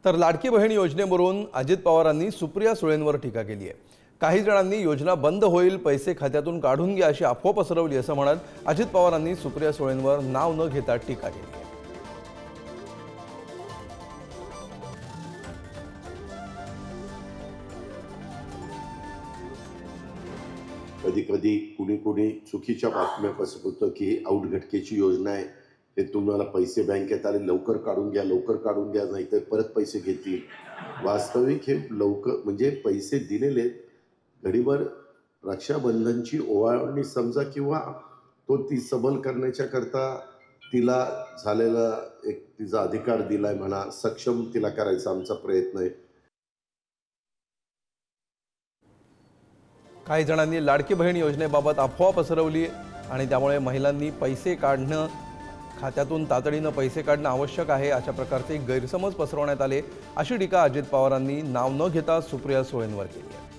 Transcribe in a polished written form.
तर लाडकी बहीण योजनेवरून अजित पवारांनी सुप्रिया सुळेंवर टीका केली आहे। काही जणांनी योजना बंद होईल, पैसे खात्यातून काढून घ्या अशी अफवा पसरवली असं म्हणत अजित पवारांनी सुप्रिया सुळेंवर नाव न घेता टीका केली आहे। कधी कधी कुणी चुकीच्या बातम्या पसरवतं की आउटघटकेची योजना आहे, हे तुम्हाला पैसे बँकेत आले लवकर काढून घ्या नाहीतर परत पैसे घेतील। वास्तविक हे लवकर म्हणजे पैसे दिलेले घडीभर रक्षाबंधनची ओवाळणी समजा किंवा तो ती सबल करण्याच्या करता तिला झालेला एक तिचा अधिकार दिलाय म्हणा, सक्षम तिला करायचा आमचा प्रयत्न आहे। काही जणांनी लाडकी बहीण योजनेबाबत अफवा पसरवली आणि त्यामुळे महिलांनी पैसे काढणं, खात्यातून तातडीनं पैसे काढणं आवश्यक आहे अशा प्रकारचे गैरसमज पसरवण्यात आले अशी टीका अजित पवारांनी नाव न घेता सुप्रिया सुळेंवर केली आहे।